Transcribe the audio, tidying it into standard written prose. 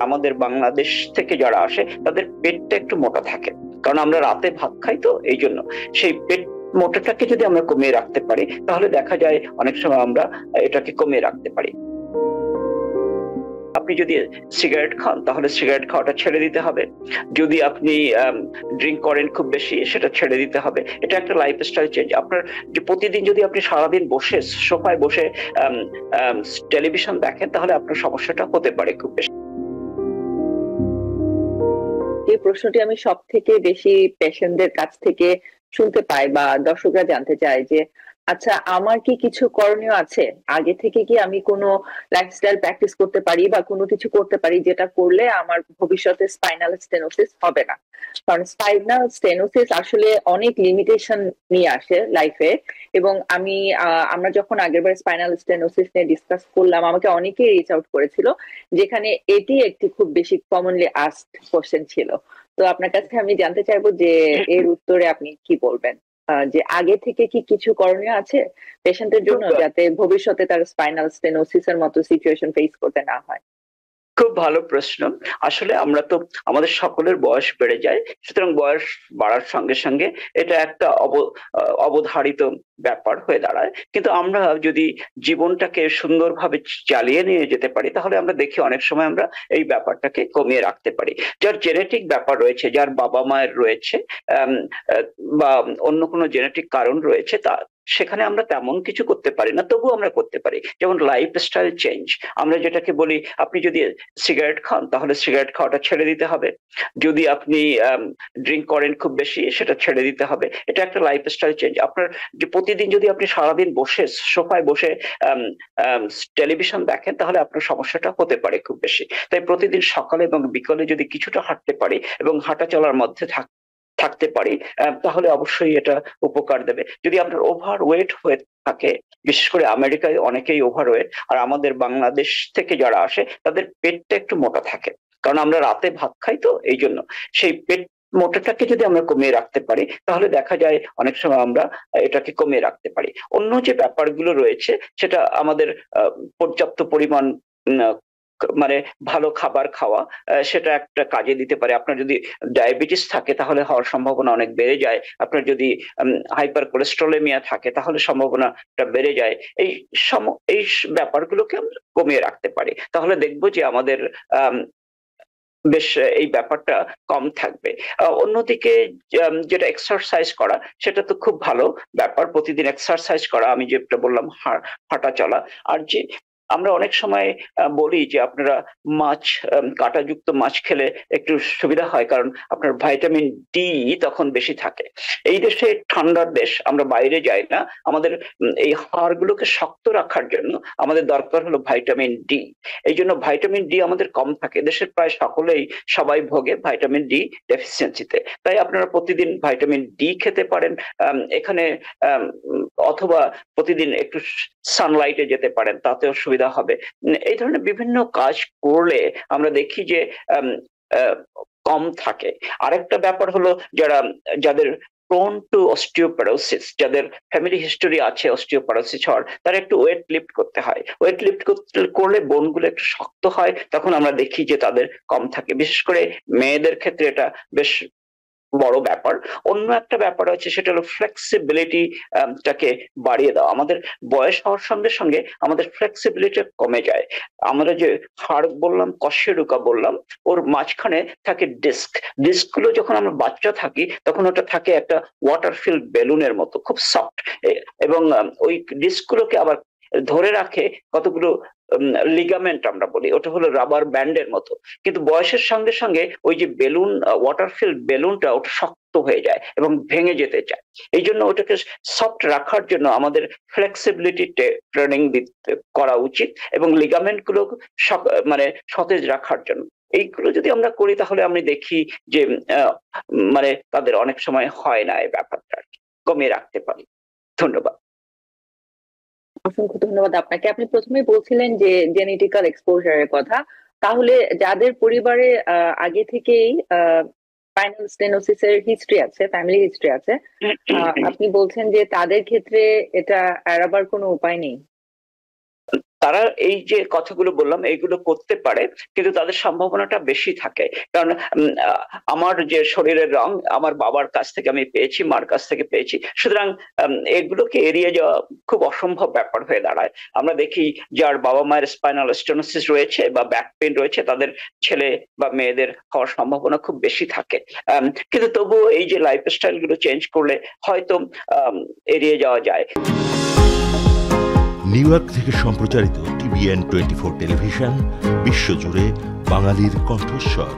আমাদের বাংলাদেশ থেকে যারা আসে তাদের পেটটা একটু মোটা থাকে, কারণ আমরা রাতে ভাত খাই, তো এই জন্য সেই পেট মোটাটাকে যদি আমরা কমিয়ে রাখতে পারি তাহলে দেখা যায় অনেক সময় আমরা এটাকে কমিয়ে রাখতে পারি। আপনি যদি সিগারেট খান তাহলে সিগারেট খাওয়াটা ছেড়ে দিতে হবে। যদি আপনি ড্রিঙ্ক করেন খুব বেশি, সেটা ছেড়ে দিতে হবে। এটা একটা লাইফস্টাইল চেঞ্জ। আপনার যে প্রতিদিন যদি আপনি সারাদিন বসে সোফায় বসে টেলিভিশন দেখেন তাহলে আপনার সমস্যাটা হতে পারে খুব বেশি। এই প্রশ্নটি আমি সব থেকে বেশি পেশেন্টদের কাছ থেকে শুনতে পাই বা দর্শকরা জানতে চায় যে আচ্ছা, আমার কি কিছু করণীয় আছে? আগে থেকে কি আমি কোনো লাইফস্টাইল প্র্যাকটিস করতে পারি বা কোনো কিছু করতে পারি যেটা করলে আমার ভবিষ্যতে স্পাইনাল স্টেনোসিস হবে না? কারণ স্পাইনাল স্টেনোসিস আসলে অনেক লিমিটেশন নিয়ে আসে লাইফে। এবং আমরা যখন আগেরবার স্পাইনাল স্টেনোসিস নিয়ে ডিসকাস করলাম, আমাকে অনেকেই রিচ আউট করেছিল, যেখানে এটি একটি খুব বেশি কমনলি আস্কড কোশ্চেন ছিল। তো আপনার কাছে আমি জানতে চাইবো যে এর উত্তরে আপনি কি বলবেন, যে আগে থেকে কি কিছু করণীয় আছে পেশেন্টের জন্য খুব যাতে ভবিষ্যতে তার স্পাইনাল স্টেনোসিসের মতো সিচুয়েশন ফেস করতে না হয়? খুব ভালো প্রশ্ন। আসলে আমরা তো আমাদের সকলের বয়স বেড়ে যায়, সুতরাং বয়স বাড়ার সঙ্গে সঙ্গে এটা একটা অবধারিত ব্যাপার হয়ে দাঁড়ায়। কিন্তু আমরা যদি জীবনটাকে সুন্দরভাবে চালিয়ে নিয়ে যেতে পারি তাহলে আমরা দেখি অনেক সময় আমরা এই ব্যাপারটাকে কমিয়ে রাখতে পারি। যার জেনেটিক ব্যাপার রয়েছে, যার বাবা মায়ের রয়েছে, আম, আহ, বা অন্য কোনো জেনেটিক কারণ রয়েছে, তা সেখানে আমরা তেমন কিছু করতে পারি না, তবুও আমরা করতে পারি। যেমন লাইফস্টাইল চেঞ্জ, আমরা যেটাকে বলি, আপনি যদি সিগারেট খান তাহলে সিগারেট খাওয়াটা ছেড়ে দিতে হবে। যদি আপনি ড্রিঙ্ক করেন খুব বেশি, সেটা ছেড়ে দিতে হবে। এটা একটা লাইফস্টাইল চেঞ্জ। আপনার যে প্রতিদিন যদি আপনি সারাদিন বসে সোফায় বসে টেলিভিশন দেখেন তাহলে আপনার সমস্যাটা হতে পারে খুব বেশি। তাই প্রতিদিন সকালে এবং বিকালে যদি কিছুটা হাঁটতে পারি এবং হাঁটা চলার মধ্যে থাকতে পারি, তাহলে অবশ্যই এটা উপকার দেবে। যদি আপনার ওভার ওয়েট হয়ে থাকে, বিশেষ করে আমেরিকায় অনেকেই ওভার ওয়েট, আর আমাদের বাংলাদেশ থেকে যারা আসে তাদের পেটটা একটু মোটা থাকে, কারণ আমরা রাতে ভাত খাই, তো এই জন্য সেই পেট মোটাটাকে যদি আমরা কমিয়ে রাখতে পারি তাহলে দেখা যায় অনেক সময় আমরা এটাকে কমিয়ে রাখতে পারি। অন্য যে ব্যাপারগুলো রয়েছে সেটা আমাদের পর্যাপ্ত পরিমাণ মানে ভালো খাবার খাওয়া, সেটা একটা কাজে দিতে পারে। আপনার যদি ডায়াবেটিস থাকে তাহলে হওয়ার সম্ভাবনা অনেক বেড়ে যায়। আপনার যদি হাইপার কোলেস্ট্রলেমিয়া থাকে তাহলে সম্ভাবনাটা বেড়ে যায়। এই এই ব্যাপারগুলোকে আমরা কমিয়ে রাখতে পারি, তাহলে দেখবো যে আমাদের আহ বেশ এই ব্যাপারটা কম থাকবে। অন্যদিকে যেটা এক্সারসাইজ করা, সেটা তো খুব ভালো ব্যাপার। প্রতিদিন এক্সারসাইজ করা, আমি যেটা বললাম, হাঁটা চলা। আর যে আমরা অনেক সময় বলি যে আপনারা মাছ, কাঁটাযুক্ত মাছ খেলে একটু সুবিধা হয়, কারণ আপনার ভাইটামিন ডি তখন বেশি থাকে। এই দেশে ঠান্ডার দেশ, আমরা বাইরে যাই না, আমাদের এই হাড়গুলোকে শক্ত রাখার জন্য আমাদের দরকার হলো ভাইটামিন ডি। এই জন্য ভাইটামিন ডি আমাদের কম থাকে। দেশের প্রায় সবাই ভোগে ভাইটামিন ডি ডেফিসিয়েন্সিতে। তাই আপনারা প্রতিদিন ভাইটামিন ডি খেতে পারেন এখানে, অথবা প্রতিদিন একটু সানলাইটে যেতে পারেন, তাতেও সুবিধা হবে। এই ধরনের বিভিন্ন কাজ করলে আমরা দেখি যে কম থাকে। আরেকটা ব্যাপার হলো, যাদের প্রোন টু অস্টিওপোরোসিস, যাদের ফ্যামিলি হিস্টোরি আছে অস্টিওপোরোসিস হওয়ার, তারা একটু ওয়েট লিফট করতে হয়। ওয়েট লিফট করলে বোনগুলো একটু শক্ত হয়, তখন আমরা দেখি যে তাদের কম থাকে। বিশেষ করে মেয়েদের ক্ষেত্রে এটা বেশ বড় ব্যাপার। অন্য একটা ব্যাপার আছে, সেটা হলো ফ্লেক্সিবিলিটি টাকে বাড়িয়ে দেওয়া। আমাদের বয়স হওয়ার সঙ্গে সঙ্গে আমাদের ফ্লেক্সিবিলিটি কমে যায়। আমরা যে হাড় বললাম, কশেরুকা বললাম, ওর মাঝখানে থাকে ডিস্ক। ডিস্ক গুলো যখন আমরা বাচ্চা থাকি তখন ওটা থাকে একটা ওয়াটার ফিল্ড বেলুনের মতো, খুব সফট। এবং ওই ডিস্ক গুলোকে আবার ধরে রাখে কতগুলো লিগামেন্ট, আমরা বলি ওটা হলো রাবার ব্যান্ডের মতো। কিন্তু বয়সের সঙ্গে সঙ্গে ওই যে বেলুন, ওয়াটার ফিল্ড বেলুনটা, ওটা শক্ত হয়ে যায় এবং ভেঙে যেতে চায়। এই জন্য ওটাকে সফট রাখার জন্য আমাদের ফ্লেক্সিবিলিটি ট্রেনিং করা উচিত, এবং লিগামেন্ট গুলো মানে সতেজ রাখার জন্য। এইগুলো যদি আমরা করি তাহলে আমি দেখি যে মানে তাদের অনেক সময় হয় না এই ব্যাপারটা, কমিয়ে রাখতে পারি। ধন্যবাদ। অসংখ্য ধন্যবাদ আপনাকে। আপনি প্রথমেই বলছিলেন যে জেনেটিক্যাল এক্সপোজারের কথা। তাহলে যাদের পরিবারে আগে থেকেই স্পাইনাল স্টেনোসিসের হিস্ট্রি আছে, ফ্যামিলি হিস্ট্রি আছে, আপনি বলছেন যে তাদের ক্ষেত্রে এটা এড়াবার কোনো উপায় নেই? তারা এই যে কথাগুলো বললাম এইগুলো করতে পারে, কিন্তু তাদের সম্ভাবনাটা বেশি থাকে। কারণ আমার যে শরীরের রং আমার বাবার কাছ থেকে আমি পেয়েছি, মার কাছ থেকে পেয়েছি, সুতরাং এগুলোকে এড়িয়ে যাওয়া খুব অসম্ভব ব্যাপার হয়ে দাঁড়ায়। আমরা দেখি যার বাবা মায়ের স্পাইনাল স্টেনোসিস রয়েছে বা ব্যাক পেইন রয়েছে, তাদের ছেলে বা মেয়েদের হওয়ার সম্ভাবনা খুব বেশি থাকে। কিন্তু তবুও এই যে লাইফস্টাইল গুলো চেঞ্জ করলে হয়তো এড়িয়ে যাওয়া যায়। নিউ ইয়র্ক থেকে সম্প্রচারিত TVN 24 টেলিভিশন, বিশ্বজুড়ে বাঙালির কণ্ঠস্বর।